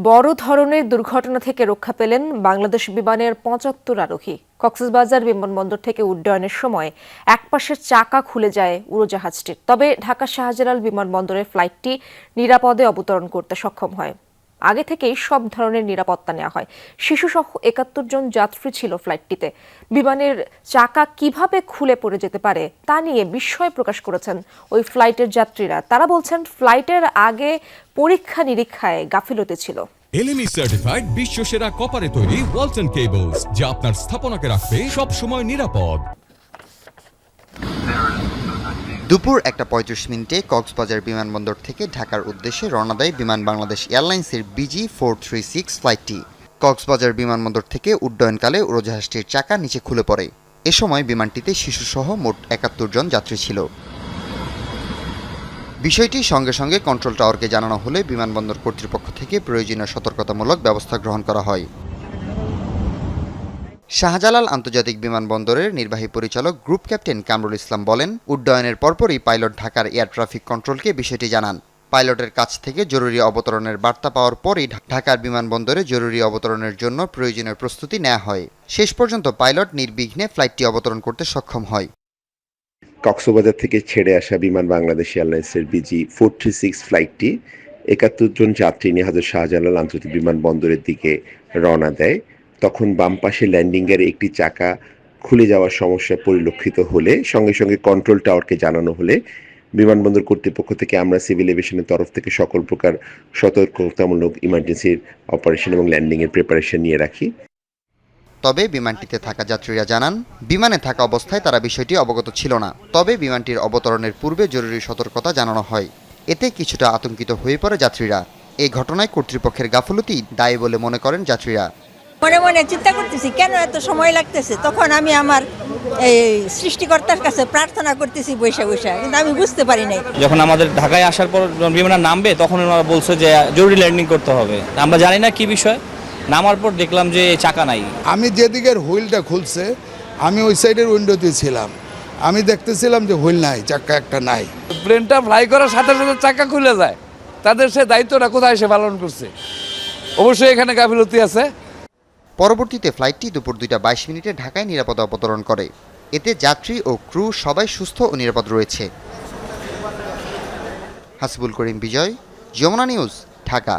বড় ধরনের দুর্ঘটনা থেকে রক্ষা পেলেন বাংলাদেশ বিমানের ৭৫ আরোহী। কক্সবাজার বিমানবন্দর থেকে উড্ডয়নের সময় একপাশের চাকা খুলে যায় উড়োজাহাজটির। তবে ঢাকা শাহজালাল বিমানবন্দরের ফ্লাইটটি নিরাপদে অবতরণ করতে সক্ষম হয়। আগে থেকেই সব ধরনের নিরাপত্তা নেওয়া হয়। শিশুসহ ৭১ জন যাত্রী ছিল ফ্লাইটটিতে। বিমানের চাকা কিভাবে খুলে পড়ে যেতে পারে তা নিয়ে বিস্ময় প্রকাশ করেছেন ওই ফ্লাইটের যাত্রীরা। তারা বলছেন ফ্লাইটের আগে পরীক্ষা নিরীক্ষায় গাফিলতি ছিল। এলএমই সার্টিফাইড বিশ্বসেরা কপারে তৈরি ওয়ালটন কেবলস, যা আপনার স্থাপনাকে রাখবে সব সময় নিরাপদ। দুপুর ১:৩৫ কক্সবাজার বিমানবন্দর থেকে ঢাকার উদ্দেশ্যে রওনা দেয় বিমান বাংলাদেশ এয়ারলাইন্সের BG436 ফ্লাইটটি। কক্সবাজার বিমানবন্দর থেকে উড্ডয়নকালে উড়োজাহাজটির চাকা নিচে খুলে পড়ে। এ সময় বিমানটিতে শিশুসহ মোট ৭১ জন যাত্রী ছিল। বিষয়টি সঙ্গে সঙ্গে কন্ট্রোল টাওয়ারকে জানানো হলে বিমানবন্দর কর্তৃপক্ষ থেকে প্রয়োজনীয় সতর্কতামূলক ব্যবস্থা গ্রহণ করা হয়। শাহজালাল আন্তর্জাতিক বিমানবন্দরের নির্বাহী পরিচালক গ্রুপ ক্যাপ্টেন কামরুল ইসলাম বলেন, উড্ডয়নের পরপরই পাইলট ঢাকার এয়ার ট্রাফিক কন্ট্রোলকে বিষয়টি জানান। পাইলটের কাছ থেকে জরুরি অবতরণের বার্তা পাওয়ার পরই ঢাকার বিমানবন্দরে জরুরি অবতরণের জন্য প্রয়োজনীয় প্রস্তুতি নেওয়া হয়। শেষ পর্যন্ত পাইলট নির্বিঘ্নে ফ্লাইটটি অবতরণ করতে সক্ষম হয়। কক্সবাজার থেকে ছেড়ে আসা বিমান বাংলাদেশ এয়ারলাইন্সের BG436 ফ্লাইটটি ৭১ জন যাত্রী নিয়ে হযরত শাহজালাল আন্তর্জাতিক বিমানবন্দরের দিকে রওনা দেয়। তখন বাম পাশে ল্যান্ডিংয়ের একটি চাকা খুলে যাওয়ার সমস্যা পরিলক্ষিত হলে সঙ্গে সঙ্গে কন্ট্রোল টাওয়ারকে জানানো হলে বিমানবন্দর কর্তৃপক্ষ থেকে আমরা সিভিল এভিয়েশনের তরফ থেকে সকল প্রকার সতর্কতামূলক ইমার্জেন্সি অপারেশন এবং ল্যান্ডিংয়ের প্রিপারেশন নিয়ে রাখি। তবে বিমানটিতে থাকা যাত্রীরা জানান, বিমানে থাকা অবস্থায় তারা বিষয়টি অবগত ছিল না। তবে বিমানটির অবতরণের পূর্বে জরুরি সতর্কতা জানানো হয়। এতে কিছুটা আতঙ্কিত হয়ে পড়ে যাত্রীরা। এই ঘটনায় কর্তৃপক্ষের গাফলতি দায়ী বলে মনে করেন যাত্রীরা। মনে মনে চিন্তা করতেছি কেন এত সময় লাগতেছে। তখন আমি আমার এই সৃষ্টিকর্তার কাছে প্রার্থনা করতেছি বৈশা বৈশা, কিন্তু আমি বুঝতে পারি নাই। যখন আমাদের ঢাকায় আসার পর বিমানটা নামবে তখন ওরা বলছে যে জরুরি ল্যান্ডিং করতে হবে। আমরা জানি না কি বিষয়। নামার পর দেখলাম যে চাকা নাই। আমি যেদিকের হুইলটা খুলছে আমি ওই সাইডের উইন্ডোতে ছিলাম। আমি দেখতেছিলাম যে হুইল নাই, চাকা একটা নাই। প্লেনটা ফ্লাই করার সাথে সাথে চাকা খুলে যায়। তাদের সে দায়িত্বটা কোথায় এসে পালন করছে? অবশ্যই এখানে গাফিলতি আছে। পরবর্তীতে ফ্লাইটটি দুপুর 2:22 ঢাকায় নিরাপদে অবতরণ করে। এতে যাত্রী ও ক্রু সবাই সুস্থ ও নিরাপদ রয়েছে। হাসিবুল করিম বিজয়, যমুনা নিউজ, ঢাকা।